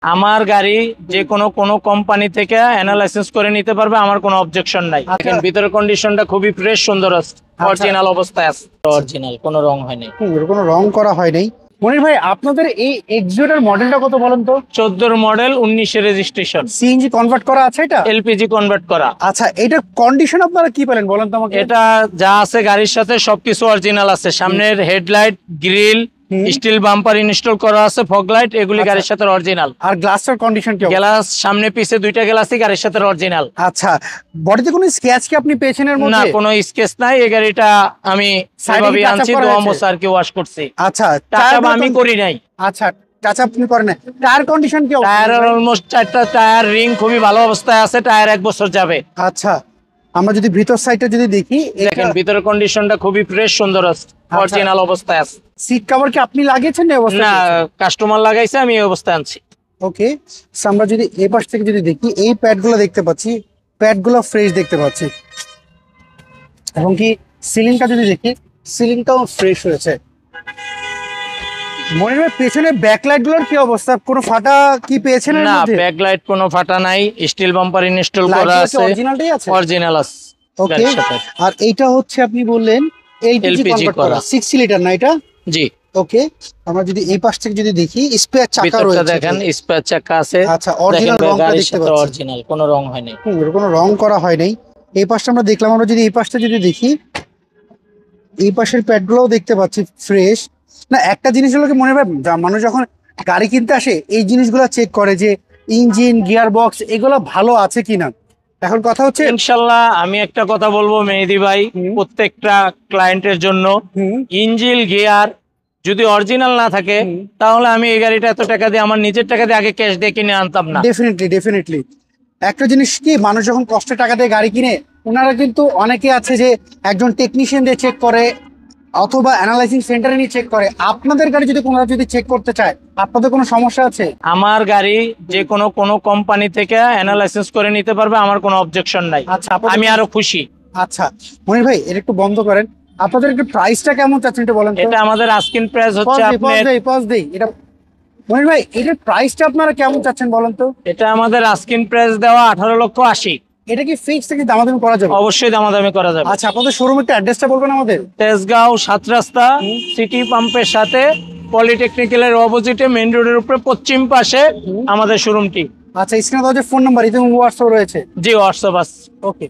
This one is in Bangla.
আমার গাড়ি যে কোনো কোম্পানি থেকে অ্যানালাইসিস করে নিতে পারবে, আমার কোনো অবজেকশন নাই। দেখেন ভিতরের কন্ডিশনটা খুবই ফ্রেশ, সুন্দর আছে, অরিজিনাল অবস্থায় আছে, অরিজিনাল, কোনো রং হয়নি, কোনো রং করা হয় নাই। মনির ভাই, আপনাদের এই এক্সিওটার মডেলটা কত বলেন তো? 14 মডেল, 19 রেজিস্ট্রেশন, সিএনজি কনভার্ট করা আছে এটা? এলপিজি কনভার্ট করা। আচ্ছা, এটার কন্ডিশন আপনারা কি পেলেন বলেন তো আমাকে। এটা যা আছে গাড়ির সাথে সবকিছু অরিজিনাল আছে। সামনের headlight, grill, still bumper install করা আছে, ফগ লাইট, এগুলি গাড়ির সাথে অরিজিনাল। আর গ্লাসটার কন্ডিশন কি? গ্লাস সামনে পিছে দুইটা গ্লাসই গাড়ির সাথে অরিজিনাল। আচ্ছা, বডিতে কোনো স্ক্র্যাচ কি আপনি পেয়েছেন এর মধ্যে? না, কোনো স্কেচ নাই। এই গাড়িটা আমি সেভাবে আনছি, দোয়ামোস আর কি ওয়াশ করছি। আচ্ছা, টাকা আমি করি নাই। আচ্ছা, টাচ আপ আপনি করেন না। টায়ার কন্ডিশন কি? টায়ারের অলমোস্ট 4টা টায়ার রিং খুবই ভালো অবস্থায় আছে, টায়ার 1 বছর যাবে। আচ্ছা, আমরা যদি ভিতর সাইডটা যদি দেখি, দেখেন ভিতরের কন্ডিশনটা খুবই ফ্রেশ, সুন্দর আছে, অরিজিনাল অবস্থায় আছে। সিট কভার কি আপনি লাগিয়েছেন না অবস্থা? না, কাস্টমার লাগাইছে, আমি এই অবস্থায় আনছি। ওকে, আমরা যদি এই পাশ থেকে যদি দেখি, এই প্যাডগুলো দেখতে পাচ্ছি, প্যাডগুলো ফ্রেশ দেখতে পাচ্ছি, এবং কি সিলিংটা যদি দেখি, সিলিংটাও ফ্রেশ হয়েছে। মনে হয় পেছনে ব্যাকলাইট গুলোর কি অবস্থা? কোনো ফাটা কি পেয়েছেন এর না, মধ্যে? ব্যাকলাইট কোনো ফাটা নাই, স্টিল বাম্পার ইনস্টল করা আছে, অরিজিনালটাই আছে, অরিজিনাল আছে। ওকে। আর এইটা হচ্ছে আপনি বললেন এলপিজি করা 60 লিটার না এটা? জি। ওকে, আমরা যদি এই পাশ থেকে যদি দেখি, স্পেয়ার চাকা রয়েছে, দেখেন স্পেয়ার চাকা আছে। আচ্ছা, অরিজিনাল রংটা দেখতে পাচ্ছি, অরিজিনাল, কোনো রং হয়নি, কোনো রং করা হয় নাই। এই পাশটা আমরা দেখলাম, আমরা যদি এই পাশটা যদি দেখি, এই পাশের প্যাডগুলোও দেখতে পাচ্ছি ফ্রেশ। না, একটা জিনিস হলো কি মনে হয়, মানুষ যখন গাড়ি কিনতে আসে এই জিনিসগুলো চেক করে যে ইঞ্জিন, গিয়ার বক্স এগুলো ভালো আছে কিনা। এখন কথা হচ্ছে, ইনশাল্লাহ আমি একটা কথা বলবো মেহেদী ভাই, প্রত্যেকটা ক্লায়েন্টের জন্য, ইঞ্জিন গিয়ার যদি অরিজিনাল না থাকে তাহলে আমি এই গাড়িটা এত টাকা দিয়ে, আমার নিজের টাকা দিয়ে আগে ক্যাশ দিয়ে কিনে আনতাম না। ডেফিনেটলি একটা জিনিস কি, মানুষ যখন কষ্টের টাকা দিয়ে গাড়ি কিনে, ওনারা কিন্তু অনেকে আছে যে একজন টেকনিশিয়ান দিয়ে চেক করে অথবা অ্যানালাইজিং সেন্টারে নিয়ে চেক করে। আপনাদের গাড়ি যদি কোনো যদি চেক করতে চায়, আপনাদের কোনো সমস্যা আছে? আমার গাড়ি যে কোনো কোম্পানি থেকে অ্যানালাইসিস করে নিতে পারবে, আমার কোনো অবজেকশন নাই। আচ্ছা, আমি আরো খুশি। আচ্ছা মনির ভাই, এটা একটু বন্ধ করেন। আপনাদের একটু প্রাইসটা কেমন চাচ্ছেন একটু বলেন তো? এটা আমাদের আস্কিং প্রাইস হচ্ছে এটা মনির ভাই, এটার প্রাইসটা আপনারা কেমন চাচ্ছেন বলেন তো? এটা আমাদের আস্কিং প্রাইস দেওয়া 18,80,000। এটা কি ফিক্স থেকে দামাদামি করা যাবে? অবশ্যই দামাদামি করা যাবে। আচ্ছা, আপনাদের শোরুমের অ্যাড্রেসটা বলবেন আমাদের। তেজগাঁও 7 রাস্তা, সিটি পাম্পের সাথে, পলিটেকনিক্যালের অপোজিটে, মেইন রোডের উপরে পশ্চিম পাশে আমাদের শোরুমটি। আচ্ছা, স্ক্রিনে দেওয়া যে ফোন নাম্বার, এতে হোয়াটসঅ্যাপ রয়েছে? জি, হোয়াটসঅ্যাপ আছে। ওকে।